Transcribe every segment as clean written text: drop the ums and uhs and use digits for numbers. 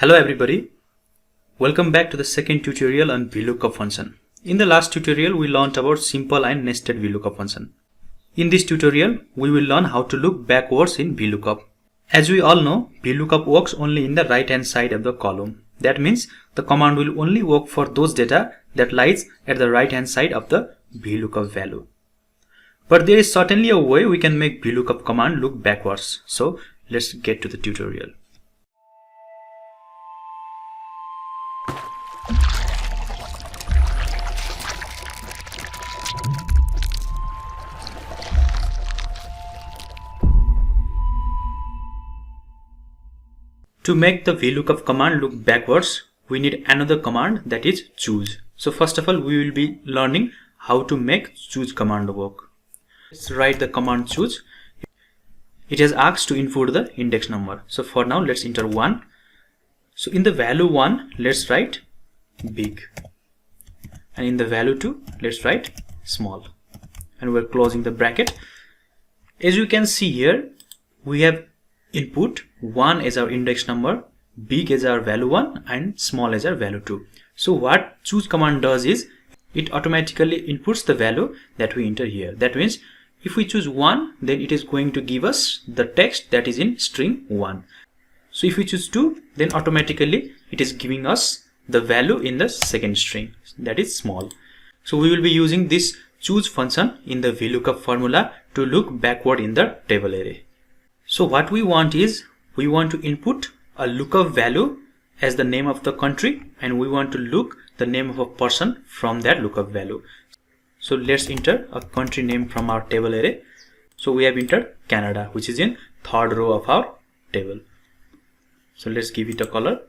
Hello everybody, welcome back to the second tutorial on VLookup function. In the last tutorial we learned about simple and nested VLookup function. In this tutorial we will learn how to look backwards in VLookup. As we all know, VLookup works only in the right hand side of the column. That means the command will only work for those data that lies at the right hand side of the VLookup value. But there is certainly a way we can make VLookup command look backwards. So let's get to the tutorial. To make the VLookup command look backwards, we need another command, that is choose. So first of all, we will be learning how to make choose command work. Let's write the command choose. It has asked to input the index number. So for now, let's enter 1. So in the value 1, let's write big. And in the value 2, let's write small. And we're closing the bracket. As you can see here, we have input 1 as our index number, big as our value 1 and small as our value 2. So what choose command does is it automatically inputs the value that we enter here. That means if we choose 1, then it is going to give us the text that is in string 1. So if we choose 2, then automatically it is giving us the value in the second string, that is small. So we will be using this choose function in the VLookup formula to look backward in the table array. So what we want is, we want to input a lookup value as the name of the country, and we want to look the name of a person from that lookup value. So let's enter a country name from our table array. So we have entered Canada, which is in third row of our table. So let's give it a color.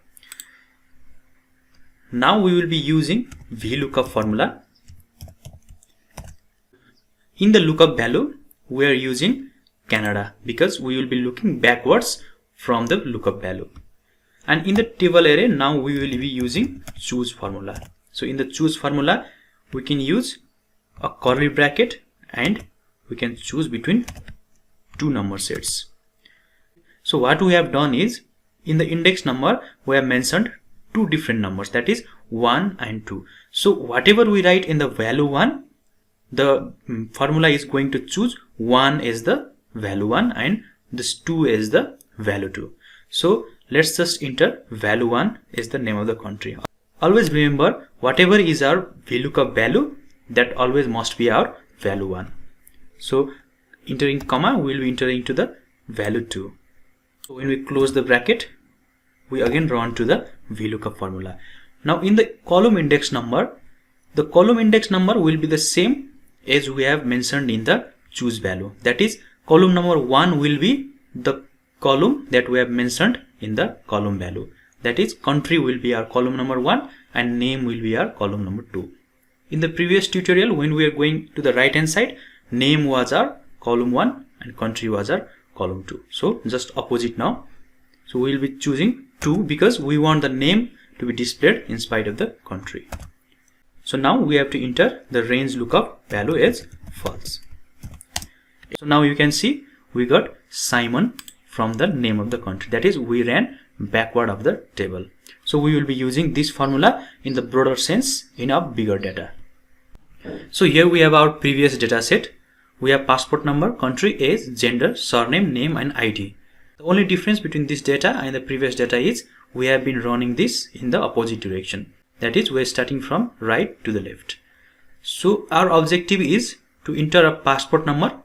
Now we will be using VLookup formula. In the lookup value, we are using Canada because we will be looking backwards from the lookup value. And in the table array, now we will be using choose formula. So in the choose formula, we can use a curly bracket and we can choose between two number sets. So what we have done is, in the index number, we have mentioned two different numbers, that is 1 and 2. So whatever we write in the value 1, the formula is going to choose 1 as the value 1 and this 2 is the value 2. So let's just enter value 1 is the name of the country. Always remember, whatever is our VLookup value, that always must be our value 1. So entering comma, we will be entering to the value 2. So when we close the bracket, we again run to the VLookup formula. Now in the column index number, the column index number will be the same as we have mentioned in the choose value. That is, column number 1 will be the column that we have mentioned in the column value. That is, country will be our column number 1 and name will be our column number 2. In the previous tutorial, when we are going to the right hand side, name was our column 1 and country was our column 2. So just opposite now. So we will be choosing 2 because we want the name to be displayed in spite of the country. So now we have to enter the range lookup value as false. So now you can see we got Simon from the name of the country. That is, we ran backward of the table. So we will be using this formula in the broader sense in our bigger data. So here we have our previous data set. We have passport number, country, age, gender, surname, name and ID. The only difference between this data and the previous data is we have been running this in the opposite direction. That is, we are starting from right to the left. So our objective is to enter a passport number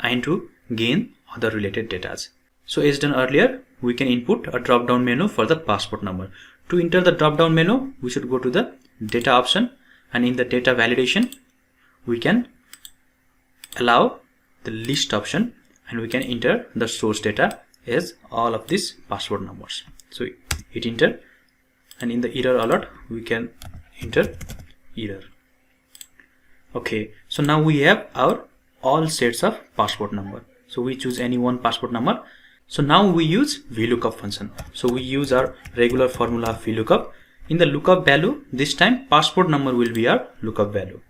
and to gain other related data. So as done earlier, we can input a drop down menu for the passport number. To enter the drop down menu, we should go to the data option, and in the data validation, we can allow the list option and we can enter the source data as all of these passport numbers. So hit enter, and in the error alert, we can enter error. Okay, so now we have our all sets of passport number. So we choose any one passport number. So now we use VLookup function. So we use our regular formula of VLookup. In the lookup value, this time passport number will be our lookup value.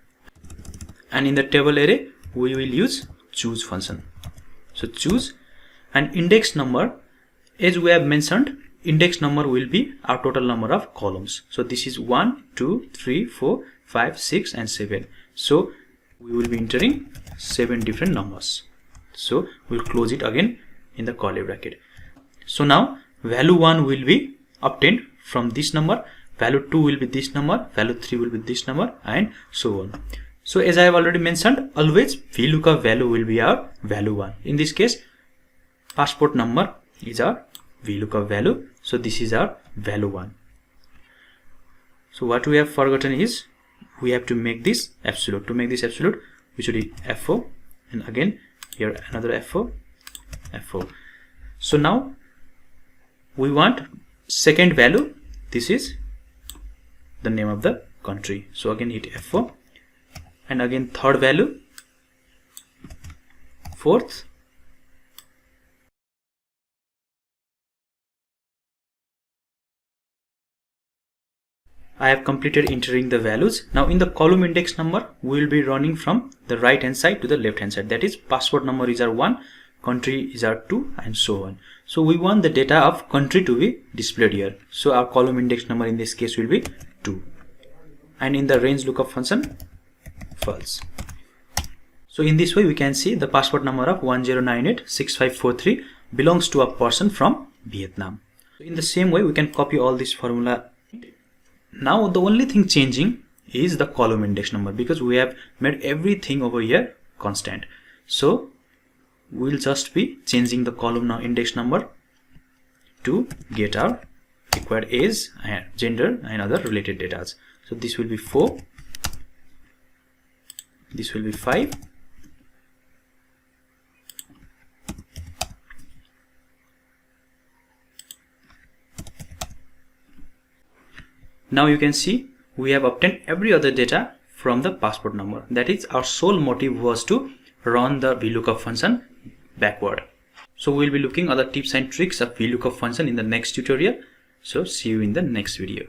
And in the table array, we will use choose function. So choose, and index number, as we have mentioned, index number will be our total number of columns. So this is 1, 2, 3, 4, 5, 6 and 7. So we will be entering 7 different numbers. So we'll close it again in the curly bracket. So now value 1 will be obtained from this number, value 2 will be this number, value 3 will be this number, and so on. So as I have already mentioned, always VLookup value will be our value 1. In this case, passport number is our VLookup value. So this is our value 1. So what we have forgotten is we have to make this absolute. To make this absolute, we should hit F4, and again here another F4, F4. So now we want second value. This is the name of the country. So again hit F4, and again third value, fourth, I have completed entering the values. Now in the column index number, we will be running from the right hand side to the left hand side. That is, passport number is our 1, country is our 2, and so on. So we want the data of country to be displayed here. So our column index number in this case will be 2. And in the range lookup function, false. So in this way we can see the passport number of 10986543 belongs to a person from Vietnam. So in the same way we can copy all this formula. Now the only thing changing is the column index number, because we have made everything over here constant. So we'll just be changing the column index number to get our required age, gender and other related data. So this will be 4, this will be 5, now you can see we have obtained every other data from the passport number. That is, our sole motive was to run the VLookup function backward. So we'll be looking other tips and tricks of VLookup function in the next tutorial. So see you in the next video.